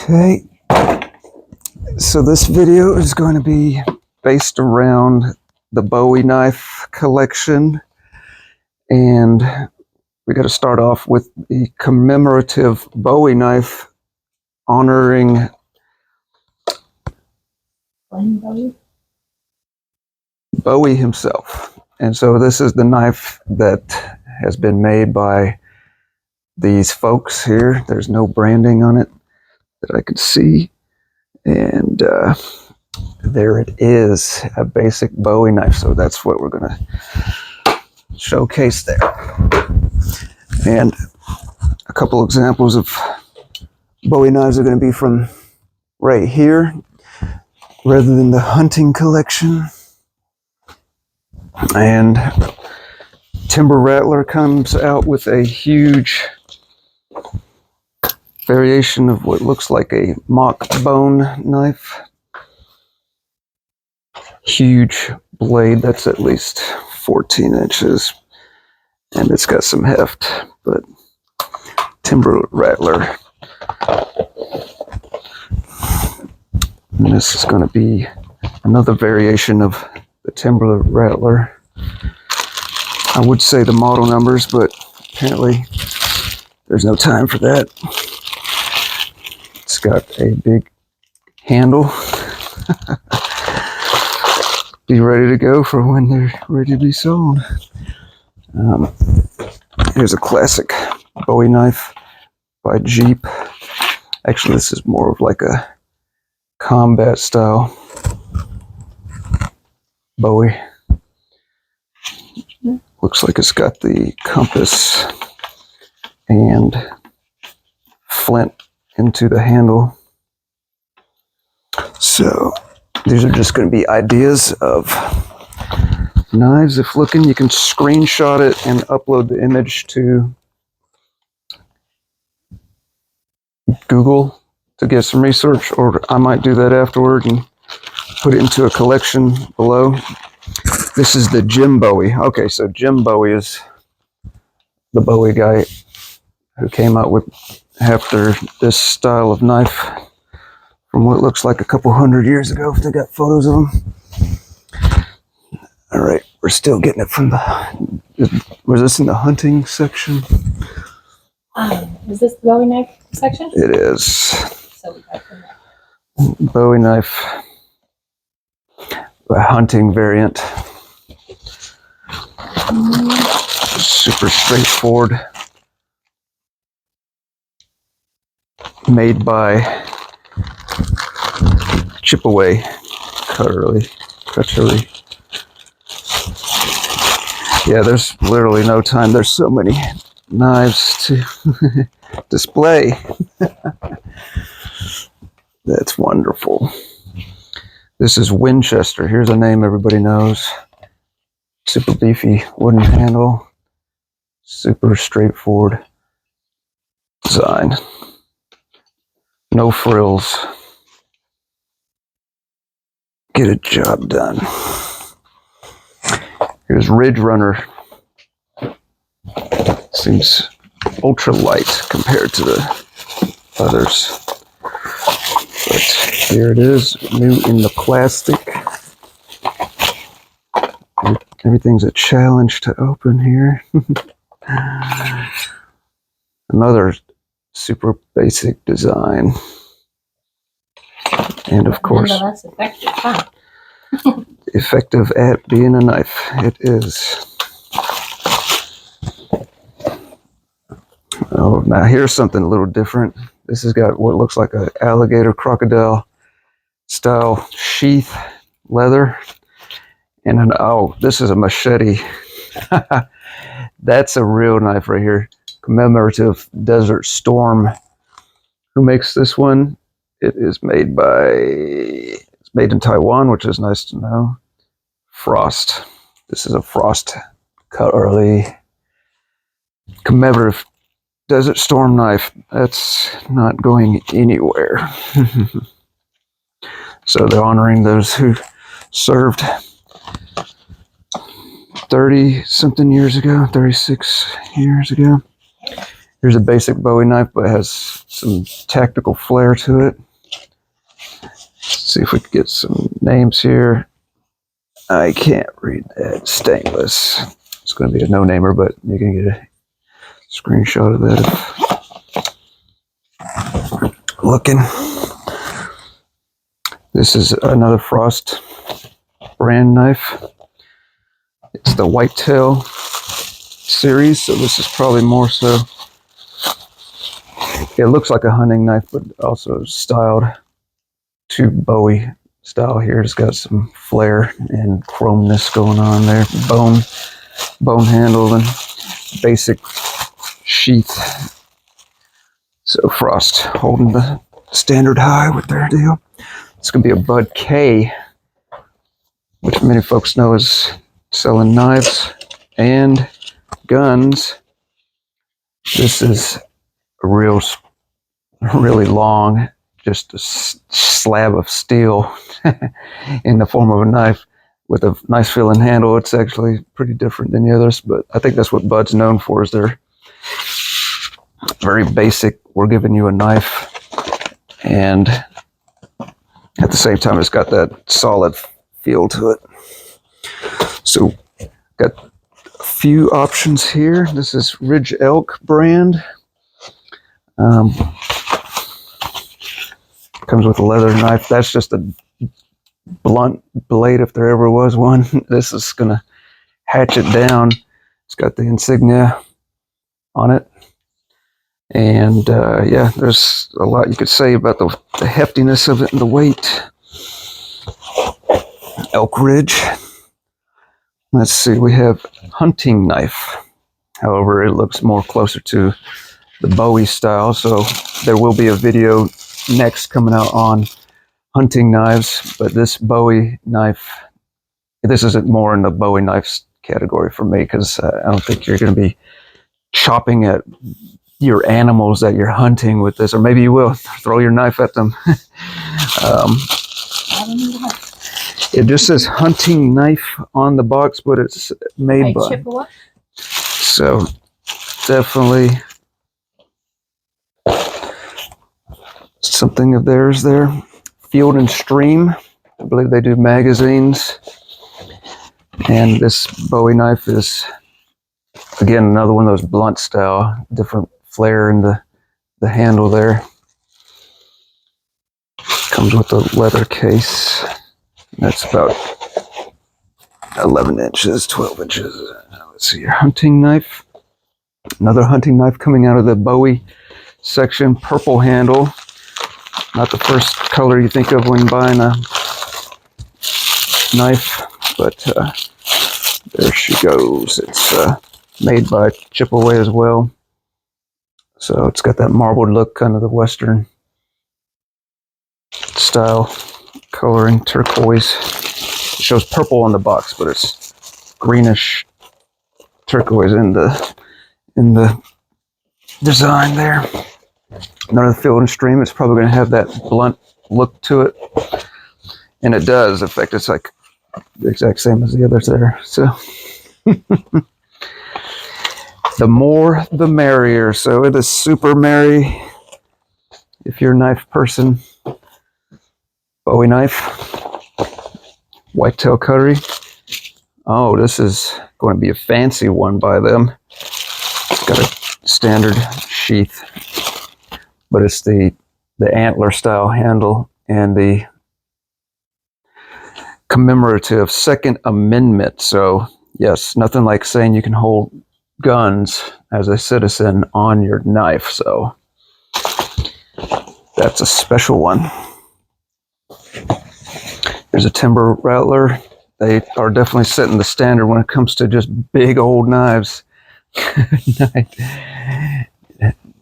Okay, so this video is going to be based around the Bowie knife collection, and we got to start off with the commemorative Bowie knife honoring Bowie himself. And so this is the knife that has been made by these folks here. There's no branding on it that I could see. And there it is, a basic Bowie knife. So that's what we're going to showcase there. And a couple examples of Bowie knives are going to be from right here, rather than the hunting collection. And Timber Rattler comes out with a huge variation of what looks like a mock bone knife. Huge blade that's at least 14 inches, and it's got some heft, but Timber Rattler. And this is going to be another variation of the Timber Rattler. I would say the model numbers, but apparently there's no time for that. It's got a big handle. Be ready to go for when they're ready to be sold. Here's a classic Bowie knife by Jeep. Actually, this is more of like a combat style Bowie. Looks like it's got the compass and flint into the handle. So these are just going to be ideas of knives. If looking, you can screenshot it and upload the image to Google to get some research, or I might do that afterward and put it into a collection below. This is the Jim Bowie. Okay, so Jim Bowie is the Bowie guy who came out with after this style of knife from what looks like a couple 100 years ago, if they got photos of him. All right, we're still getting it from the, was this in the hunting section? Is this the Bowie knife section? It is. So we got from that. Bowie knife, a hunting variant. Super straightforward. Made by Chipaway Cutlery. Yeah, there's literally no time. There's so many knives to display. That's wonderful. This is Winchester. Here's a name everybody knows. Super beefy wooden handle. Super straightforward design. No frills. Get a job done. Here's Ridge Runner. Seems ultra light compared to the others. But here it is, new in the plastic. Everything's a challenge to open here. Another super basic design. And of course, nonetheless effective, huh? effective at being a knife. It is. Oh, now here's something a little different. This has got what looks like an alligator crocodile style sheath leather. And an, oh, this is a machete. That's a real knife right here. Commemorative Desert Storm. Who makes this one? It is made by, it's made in Taiwan, which is nice to know. Frost. This is a Frost Cutlery commemorative Desert Storm knife. That's not going anywhere. So they're honoring those who served 30 something years ago, 36 years ago. Here's a basic Bowie knife, but it has some tactical flair to it. Let's see if we can get some names here. I can't read that. Stainless. It's going to be a no-namer, but you can get a screenshot of that if looking. This is another Frost brand knife. It's the Whitetail series, so this is probably more so. It looks like a hunting knife, but also styled to Bowie style here. It's got some flair and chromeness going on there. Bone handle and basic sheath. So Frost holding the standard high with their deal. It's going to be a Bud K, which many folks know is selling knives and guns. This is a really long, just a slab of steel in the form of a knife with a nice feeling handle. It's actually pretty different than the others, but I think that's what Bud's known for, is they're very basic. We're giving you a knife, and at the same time, it's got that solid feel to it. So, got a few options here. This is Ridge Elk brand. Comes with a leather knife. That's just a blunt blade if there ever was one. This is going to hatchet down. It's got the insignia on it. And yeah, there's a lot you could say about the heftiness of it and the weight. Elk Ridge. Let's see, we have hunting knife. However, it looks more closer to the Bowie style, so there will be a video next coming out on hunting knives, but this Bowie knife, this isn't more in the Bowie knives category for me, because I don't think you're going to be chopping at your animals that you're hunting with this, or maybe you will throw your knife at them. It just says hunting knife on the box, but it's made by Chippewa. So definitely something of theirs there. Field and Stream, I believe they do magazines. And this Bowie knife is, again, another one of those blunt style, different flair in the handle there. Comes with a leather case. That's about 11 inches, 12 inches. Let's see, your hunting knife. Another hunting knife coming out of the Bowie section, purple handle. Not the first color you think of when buying a knife, but there she goes. It's made by Chippewa as well. So it's got that marbled look, kind of the Western style coloring, turquoise. It shows purple on the box, but it's greenish turquoise in the design there. Another Field and Stream. It's probably going to have that blunt look to it, and it does. In fact, it's like the exact same as the others there. So the more the merrier. So it is super merry if you're a knife person. Bowie knife, Whitetail Cutlery. Oh, this is going to be a fancy one by them. It's got a standard sheath, but it's the antler style handle and the commemorative Second Amendment. So yes, nothing like saying you can hold guns as a citizen on your knife. So that's a special one. There's a timber Rattler. They are definitely setting the standard when it comes to just big old knives.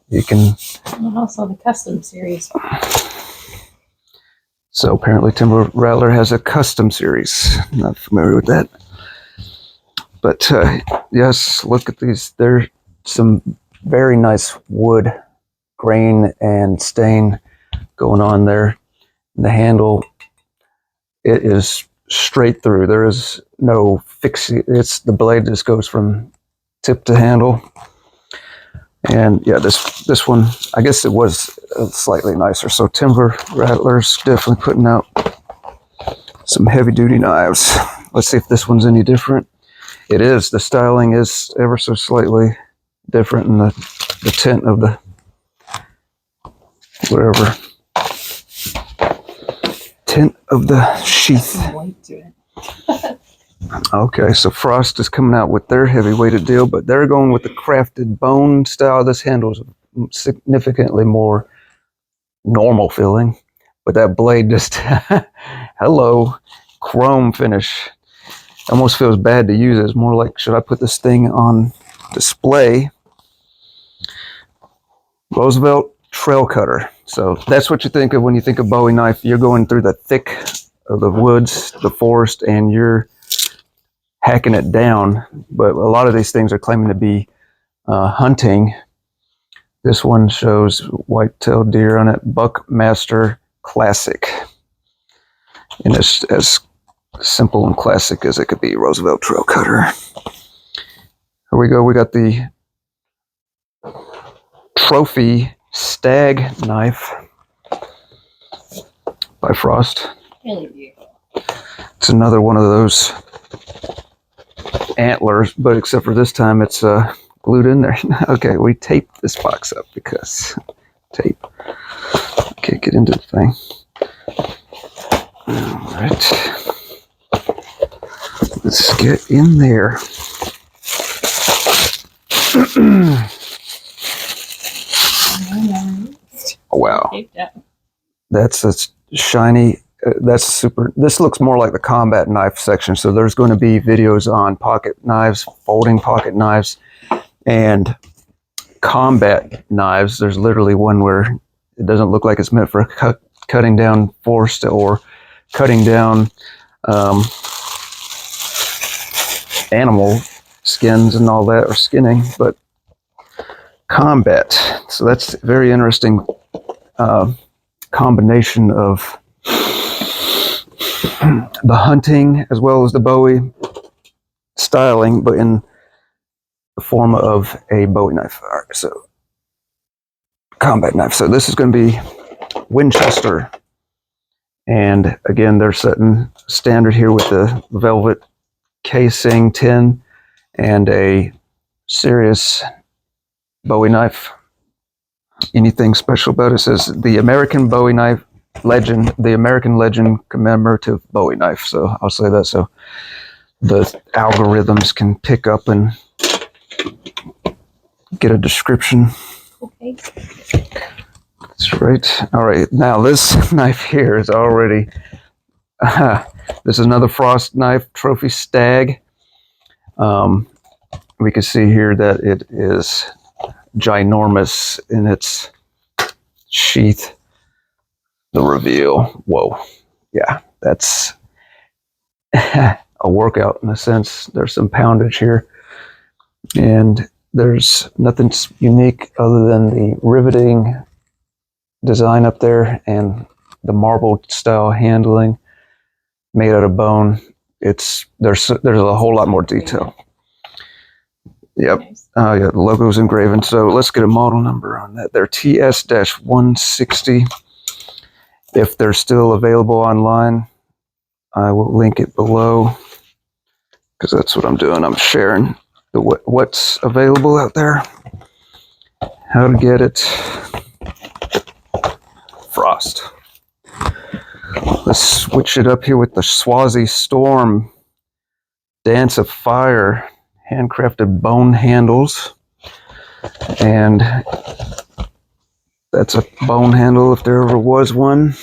You can. And also the custom series. So apparently Timber Rattler has a custom series. Not familiar with that. But yes, look at these. There's some very nice wood grain and stain going on there. The handle, it is straight through. There is no fixing. It's the blade just goes from tip to handle. And yeah, this one, I guess it was slightly nicer. So Timber Rattler's definitely putting out some heavy duty knives. Let's see if this one's any different. It is. The styling is ever so slightly different in the tint of the whatever tint of the sheath. Okay, so Frost is coming out with their heavy-weighted deal, but they're going with the crafted bone style. This handle is significantly more normal feeling, but that blade just, hello, chrome finish. Almost feels bad to use it. It's more like, should I put this thing on display? Roosevelt Trail Cutter. So that's what you think of when you think of Bowie knife. You're going through the thick of the woods, the forest, and you're hacking it down. But a lot of these things are claiming to be hunting. This one shows white-tailed deer on it, Buckmaster Classic. And it's as simple and classic as it could be, Roosevelt Trail Cutter. Here we go. We got the Trophy Stag Knife by Frost. Really beautiful. It's another one of those antlers, but except for this time it's glued in there. Okay, we taped this box up because tape. Can't get into the thing. All right. Let's get in there. Wow. That's a shiny. That's super. This looks more like the combat knife section. So there's going to be videos on pocket knives, folding pocket knives, and combat knives. There's literally one where it doesn't look like it's meant for cutting down forest or cutting down animal skins and all that, or skinning, but combat. So that's a very interesting combination of the hunting as well as the Bowie styling, but in the form of a Bowie knife. All right, so combat knife. So this is going to be Winchester, and again they're setting standard here with the velvet casing tin and a serious Bowie knife. Anything special about it? Says the American Bowie knife legend, the American legend commemorative Bowie knife. So I'll say that so the algorithms can pick up and get a description. Okay. That's right. All right. Now this knife here is already. This is another Frost knife, Trophy Stag. We can see here that it is ginormous in its sheath. The reveal. Whoa. Yeah, that's a workout in a sense. There's some poundage here. And there's nothing unique other than the riveting design up there and the marble style handling made out of bone. There's a whole lot more detail. Yep. Nice. Yeah, the logo's engraved. So let's get a model number on that. They're TS-160. If they're still available online, I will link it below because that's what I'm doing. I'm sharing what's available out there, how to get it. Frost. Let's switch it up here with the Swazi Storm Dance of Fire handcrafted bone handles, and that's a bone handle if there ever was one.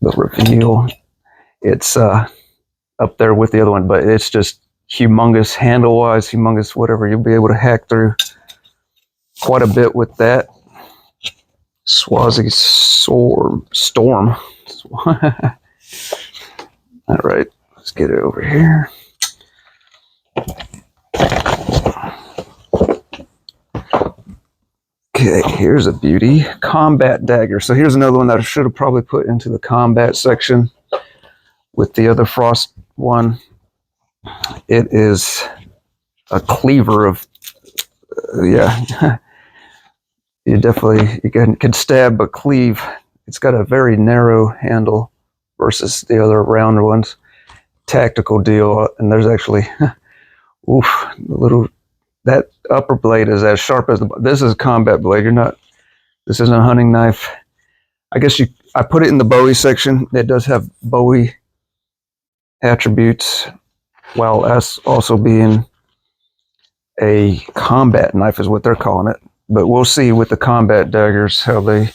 The reveal, it's up there with the other one, but it's just humongous handle wise, humongous whatever. You'll be able to hack through quite a bit with that. Swazi Storm. All right, let's get it over here. Okay, here's a beauty. Combat dagger. So here's another one that I should have probably put into the combat section with the other Frost one. It is a cleaver of Yeah, you can stab but cleave. It's got a very narrow handle versus the other round ones. Tactical deal, and there's actually, oof, that upper blade is as sharp as this is a combat blade. This isn't a hunting knife. I guess I put it in the Bowie section. It does have Bowie attributes, while as also being a combat knife is what they're calling it. But we'll see with the combat daggers how they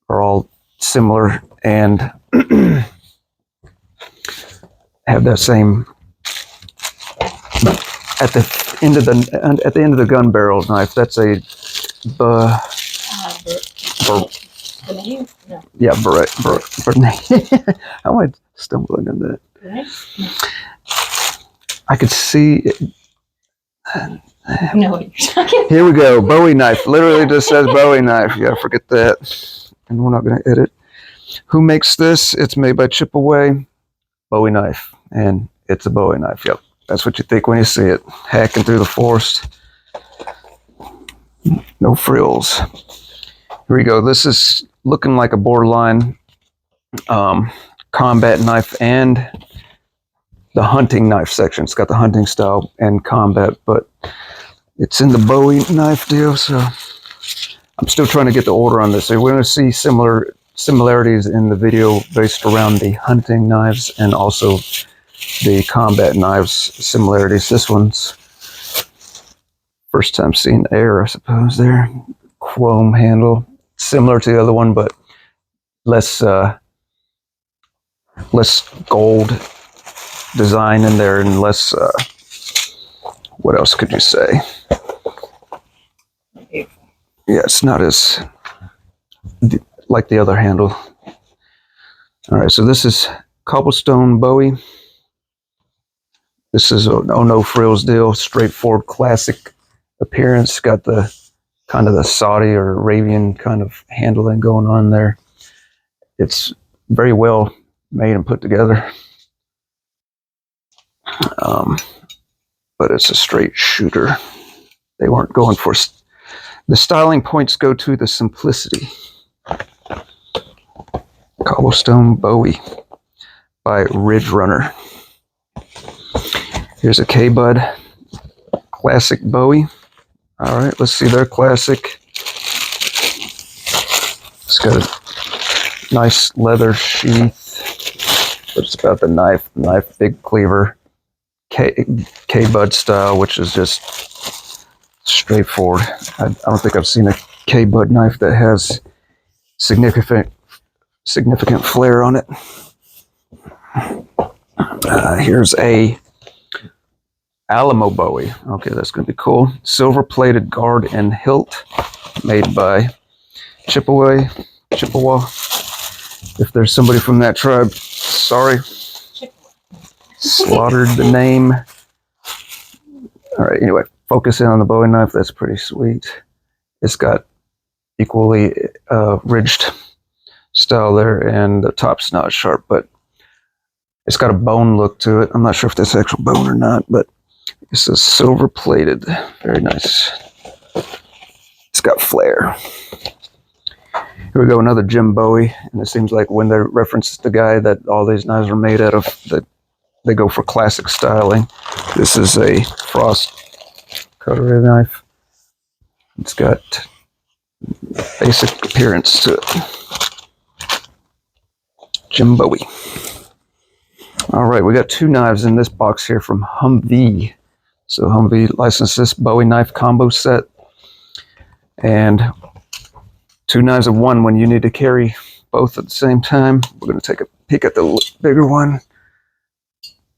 are all similar and have that same at the end of the gun barrel knife. That's a yeah, how am I stumbling on that? I could see it. I know what you're talking about. Here we go. Bowie knife. Literally just says Bowie knife. Yeah, forget that. And we're not going to edit. Who makes this? It's made by Chipaway. Bowie knife. And it's a Bowie knife. Yep. That's what you think when you see it. Hacking through the forest. No frills. Here we go. This is looking like a borderline combat knife and the hunting knife section. It's got the hunting style and combat, but it's in the Bowie knife deal, so I'm still trying to get the order on this. So we're going to see similarities in the video based around the hunting knives and also the combat knives similarities. This one's first time seeing air, I suppose, there. Chrome handle, similar to the other one, but less gold design in there and less, what else could you say? Yeah, it's not as like the other handle. All right, so this is cobblestone Bowie. This is a no frills deal, straightforward classic appearance. Got the kind of the Saudi or Arabian kind of handling going on there. It's very well made and put together. But it's a straight shooter. They weren't going for the styling points go to the simplicity. Cobblestone Bowie by Ridge Runner. Here's a K-Bud classic Bowie. All right, let's see their classic. It's got a nice leather sheath, but it's about the knife, big cleaver, K-Bud style, which is just straightforward. I don't think I've seen a K-Bud knife that has significant flair on it. Here's a Alamo Bowie. Okay, that's going to be cool. Silver-plated guard and hilt, made by Chippewa. If there's somebody from that tribe, sorry. Slaughtered the name. All right, anyway, focusing on the Bowie knife, that's pretty sweet. It's got equally ridged style there, and the top's not sharp, but it's got a bone look to it. I'm not sure if that's actual bone or not, but this is silver plated. Very nice. It's got flair. Here we go, another Jim Bowie, and it seems like when they reference the guy that all these knives are made out of, that they go for classic styling. This is a Frost Cutlery knife. It's got basic appearance to it. Jim Bowie. All right, we got two knives in this box here from Humvee. So Humvee licensed this Bowie knife combo set. And two knives of one when you need to carry both at the same time. We're going to take a peek at the bigger one.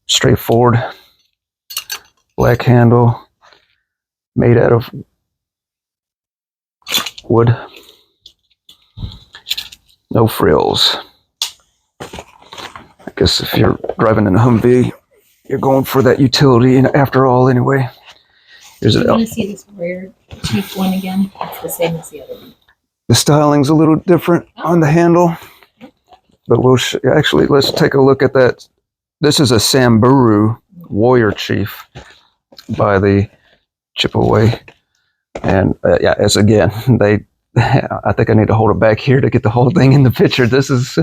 Straightforward. Black handle. Made out of wood. No frills. I guess if you're driving in a Humvee, you're going for that utility after all anyway. Here's You want to see this rare cheap one again? It's the same as the other one. The styling's a little different on the handle, but we'll actually, let's take a look at that. This is a Samburu Warrior Chief by the Chipaway And yeah, as again, I think I need to hold it back here to get the whole thing in the picture. This is,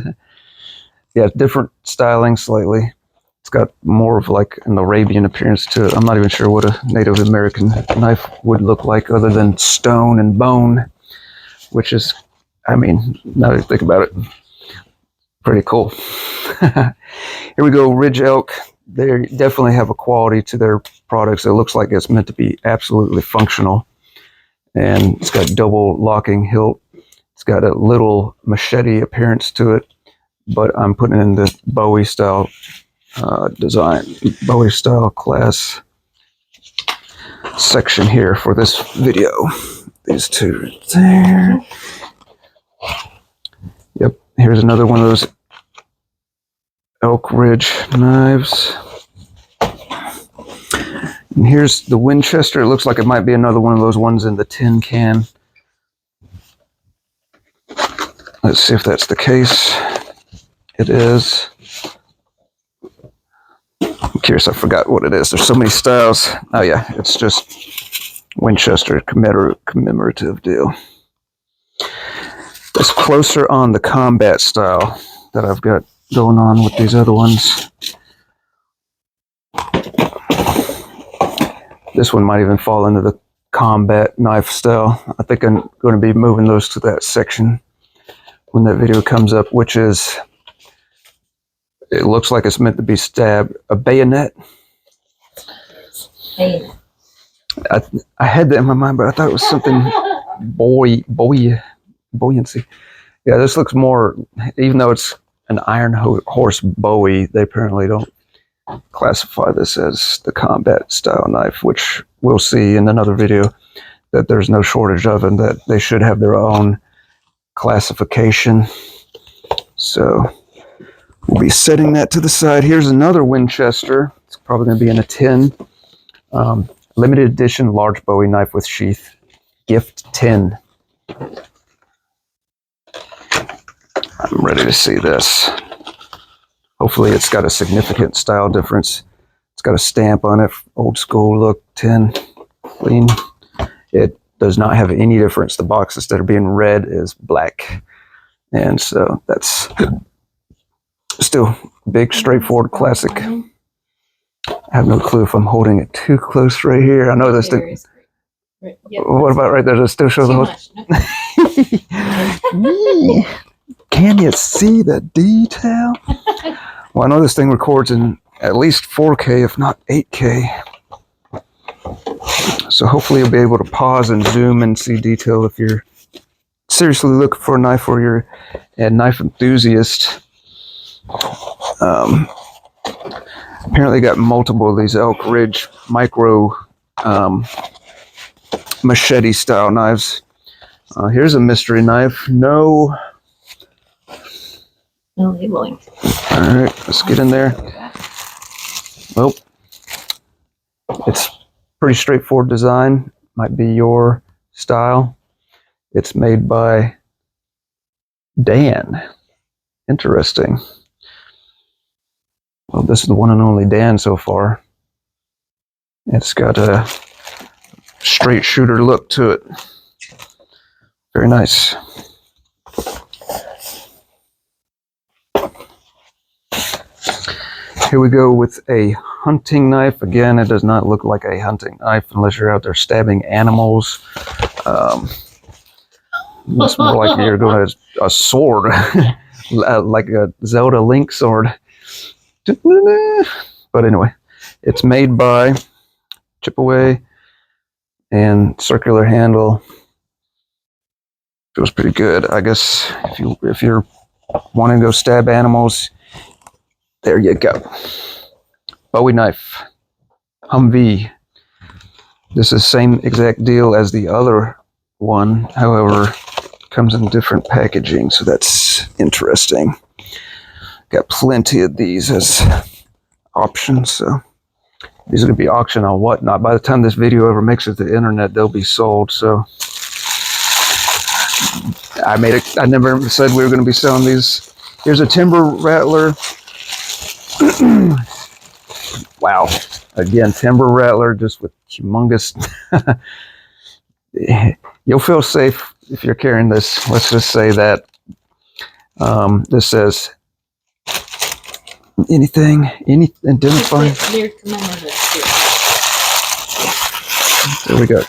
yeah, different styling slightly. It's got more of like an Arabian appearance to it. I'm not even sure what a Native American knife would look like other than stone and bone, which is, I mean, now that you think about it, pretty cool. Here we go, Ridge Elk. They definitely have a quality to their products. It looks like it's meant to be absolutely functional. And it's got double locking hilt. It's got a little machete appearance to it, but I'm putting it in the Bowie style design, Bowie style class section here for this video. These two right there. Yep, here's another one of those Elk Ridge knives. And here's the Winchester. It looks like it might be another one of those ones in the tin can. Let's see if that's the case. It is. I'm curious, I forgot what it is. There's so many styles. Oh yeah, it's just Winchester commemorative deal. It's closer on the combat style that I've got going on with these other ones. This one might even fall into the combat knife style. I think I'm going to be moving those to that section when that video comes up, which is, it looks like it's meant to be stabbed. A bayonet. Bayonet. I had that in my mind, but I thought it was something buoyancy. Yeah, this looks more, even though it's an iron horse Bowie, they apparently don't classify this as the combat style knife, which we'll see in another video that there's no shortage of, and that they should have their own classification. So we'll be setting that to the side. Here's another Winchester. It's probably going to be in a tin. Limited edition large Bowie knife with sheath. Gift 10. I'm ready to see this. Hopefully it's got a significant style difference. It's got a stamp on it, old school look, 10, clean. It does not have any difference. The box, instead of being red, is black. And so that's still big, straightforward, classic. I have no clue if I'm holding it too close right here. I know this thing. What about right there? Does it still show the whole? Can you see the detail? Well, I know this thing records in at least 4K, if not 8K. So hopefully you'll be able to pause and zoom and see detail if you're seriously looking for a knife or you're a knife enthusiast. Apparently got multiple of these Elk Ridge micro machete style knives. Here's a mystery knife. No labeling. All right, let's get in there. Well, it's pretty straightforward design. Might be your style. It's made by Dan. Interesting. Well, this is the one and only Dan so far. It's got a straight shooter look to it. Very nice. Here we go with a hunting knife. Again, it does not look like a hunting knife unless you're out there stabbing animals. It's more like you're doing a sword, like a Zelda Link sword. But anyway, it's made by chip away and circular handle. Feels pretty good. I guess if you're wanting to go stab animals, there you go. Bowie knife, Humvee. This is same exact deal as the other one, however, comes in different packaging, so that's interesting. Got plenty of these as options, so these are going to be auctioned on whatnot. By the time this video ever makes it to the internet, they'll be sold. So I never said we were going to be selling these. Here's a timber rattler. Wow. Again, timber rattler, just with humongous. you'll feel safe if you're carrying this. Let's just say that this says any identifying. They're commemorative too. There we go.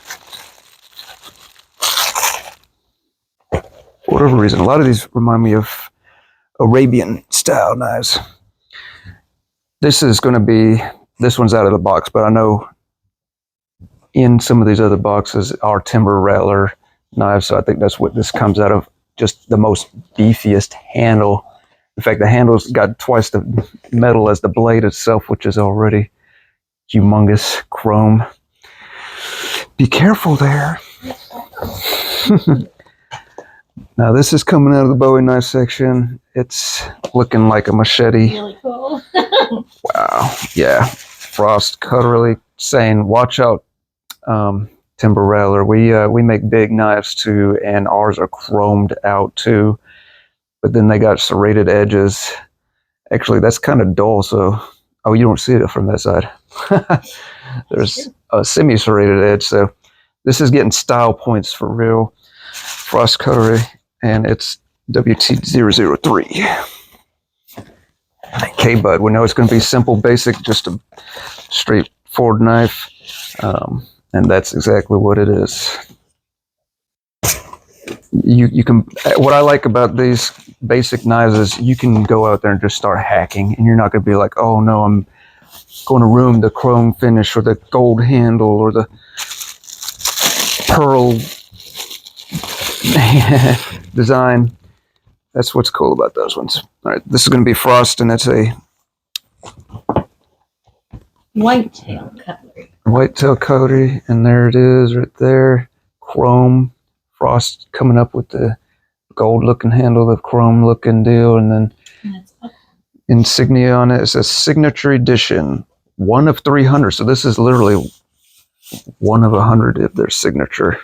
For whatever reason, a lot of these remind me of Arabian style knives. This is going to be, this one's out of the box, but I know in some of these other boxes are timber rattler knives, so I think that's what this comes out of. Just the most beefiest handle. In fact, the handle's got twice the metal as the blade itself, which is already humongous chrome. Be careful there. Now this is coming out of the Bowie knife section. It's looking like a machete. Really cool. Wow. Yeah. Frost Cutlery saying, watch out, timber rattler. We make big knives too, and ours are chromed out too. But then they got serrated edges. Actually, that's kind of dull. So, oh, you don't see it from that side. There's a semi-serrated edge. So this is getting style points for real. Frost Cutlery, and it's WT003. Okay, bud, we know it's going to be simple, basic, just a straightforward knife. And that's exactly what it is. You can, what I like about these basic knives is you can go out there and just start hacking, and you're not going to be like, oh no, I'm going to ruin the chrome finish or the gold handle or the pearl design. That's what's cool about those ones. All right, this is going to be Frost, and it's a Whitetail cutlery. whitetail cutlery, and there it is right there. Chrome. Frost coming up with the gold looking handle, the chrome looking deal, and then insignia on it. It says signature edition, 1 of 300. So this is literally 1 of 100 of their signature.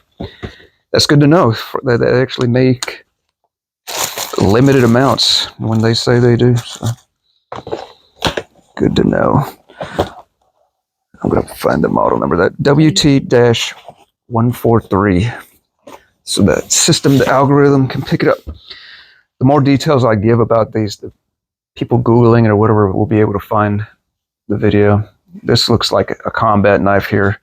That's good to know that they actually make limited amounts when they say they do. So good to know. I'm going to find the model number, that WT-143. So that system, the algorithm can pick it up. The more details I give about these, the people Googling it or whatever will be able to find the video. This looks like a combat knife here.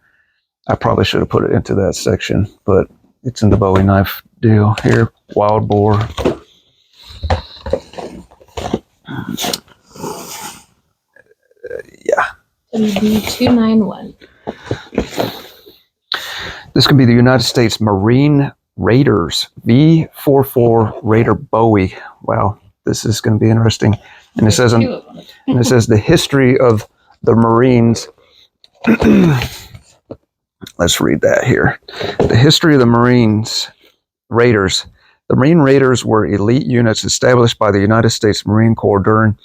I probably should have put it into that section, but it's in the Bowie knife deal here. Wild boar. Yeah. WD291. This could be the United States Marine Raiders V44 Raider Bowie. Wow, this is going to be interesting. And it says, and it says the history of the Marines. Let's read that here. The history of the Marines Raiders. The Marine Raiders were elite units established by the United States Marine Corps during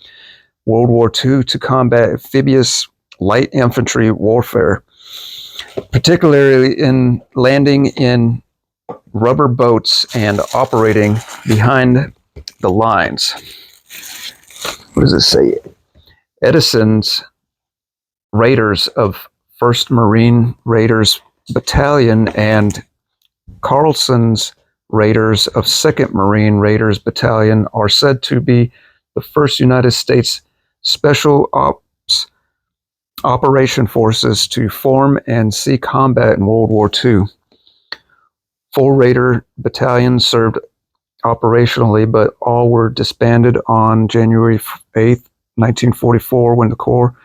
World War II to combat amphibious light infantry warfare, particularly in landing in rubber boats and operating behind the lines. What does it say? Edison's Raiders of 1st Marine Raiders Battalion and Carlson's Raiders of 2nd Marine Raiders Battalion are said to be the first United States Special Ops operation forces to form and see combat in World War II. 4 Raider battalions served operationally, but all were disbanded on January 8th, 1944, when the Corps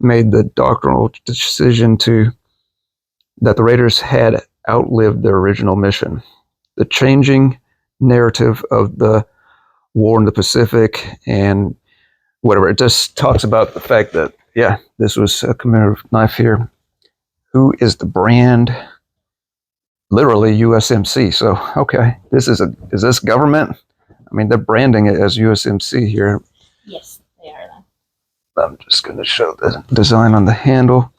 made the doctrinal decision that the Raiders had outlived their original mission. The changing narrative of the war in the Pacific and whatever, it just talks about the fact that, yeah, this was a commemorative knife here. Who is the brand? Literally USMC. So, okay, is this government? I mean, they're branding it as USMC here. Yes, they are. I'm just going to show the design on the handle.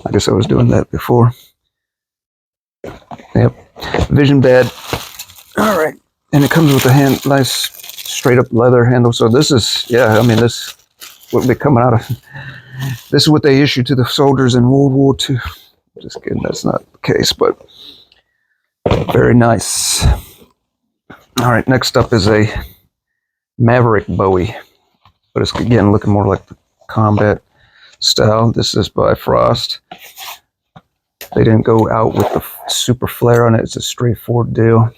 I guess I was doing that before. Yep. Vision bed. All right. And it comes with a nice straight up leather handle. So this is, yeah, I mean, this would be coming out of, this is what they issued to the soldiers in World War II. Just kidding, that's not the case, but Very nice. All right, next up is a Maverick Bowie, but it's again looking more like the combat style. This is by Frost. They didn't go out with the super flare on it. It's a straightforward deal.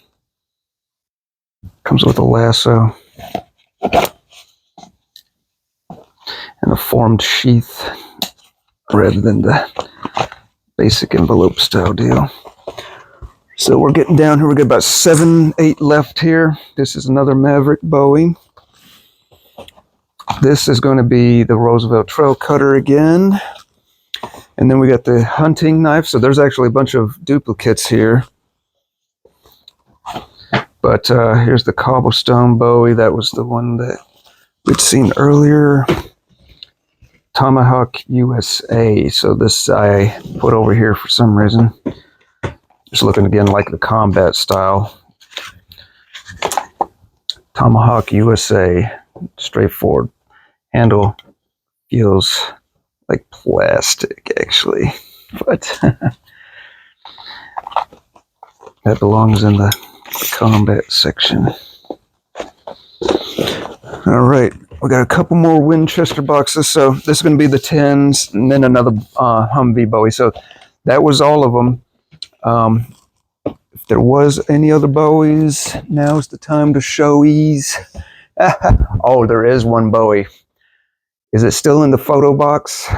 Comes with a lasso and a formed sheath rather than the basic envelope style deal. So we're getting down here. We got about 7, 8 left here. This is another Maverick Bowie. This is going to be the Roosevelt Trail Cutter again. And then we got the hunting knife. So there's actually a bunch of duplicates here. But here's the cobblestone Bowie. That was the one that we'd seen earlier. Tomahawk USA. So this I put over here for some reason. Just looking again like the combat style. Tomahawk USA. Straightforward. Handle feels like plastic actually. But that belongs in the combat section. All right, we got a couple more Winchester boxes. So this is going to be the 10s, and then another Humvee Bowie. So that was all of them. If there was any other Bowies, now's the time to show ease. Oh, there is one Bowie. Is it still in the photo box?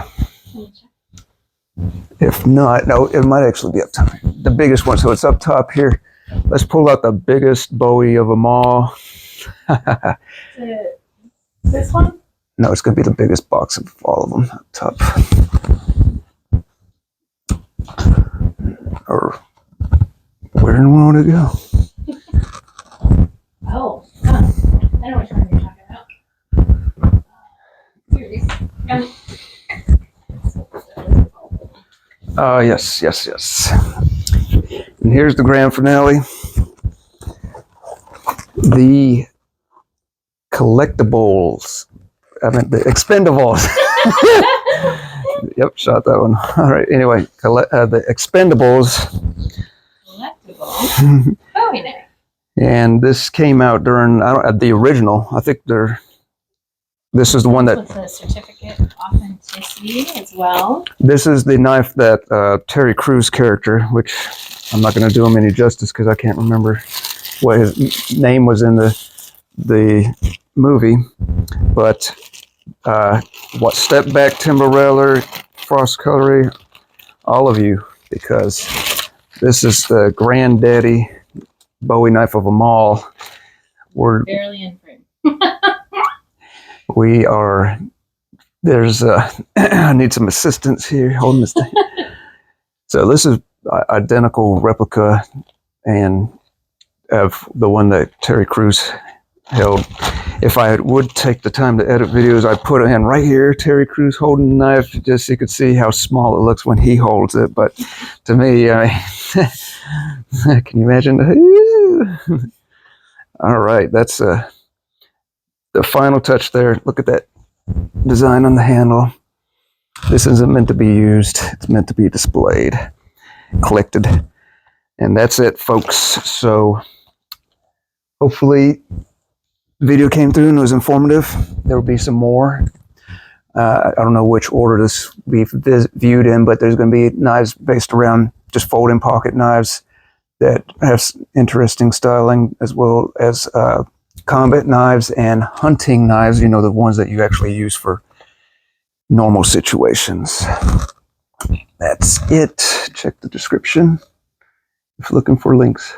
If not, no, it might actually be up top. The biggest one, so it's up top here. Let's pull out the biggest Bowie of them all. This one? No, it's going to be the biggest box of all of them up top. Or where do we want to go? Oh, I know which one you're talking about. Here it is. Yes. And here's the grand finale. The collectibles. I meant the Expendables. Yep, shot that one. All right, anyway, the Expendables. Collectibles? Bowie knife. And this came out during the original. I think this is the one that. With a certificate of authenticity as well. This is the knife that Terry Crews character, which I'm not going to do him any justice because I can't remember what his name was in the movie. But what Step Back, Timber Rattler, Frost Cutlery, all of you, because this is the granddaddy Bowie knife of them all. We're barely in frame. We are. There's. I need some assistance here holding this thing. So this is identical replica, and of the one that Terry Crews held. If I would take the time to edit videos, I'd put it in right here, Terry Crews holding the knife, just so you could see how small it looks when he holds it. But to me, can you imagine? All right, that's the final touch there. Look at that design on the handle. This isn't meant to be used. It's meant to be displayed, collected. And that's it, folks. So hopefully the video came through and was informative. There will be some more. I don't know which order this will be viewed in, but there's going to be knives based around just folding pocket knives that have interesting styling, as well as combat knives and hunting knives, you know, the ones that you actually use for normal situations. That's it. Check the description if looking for links.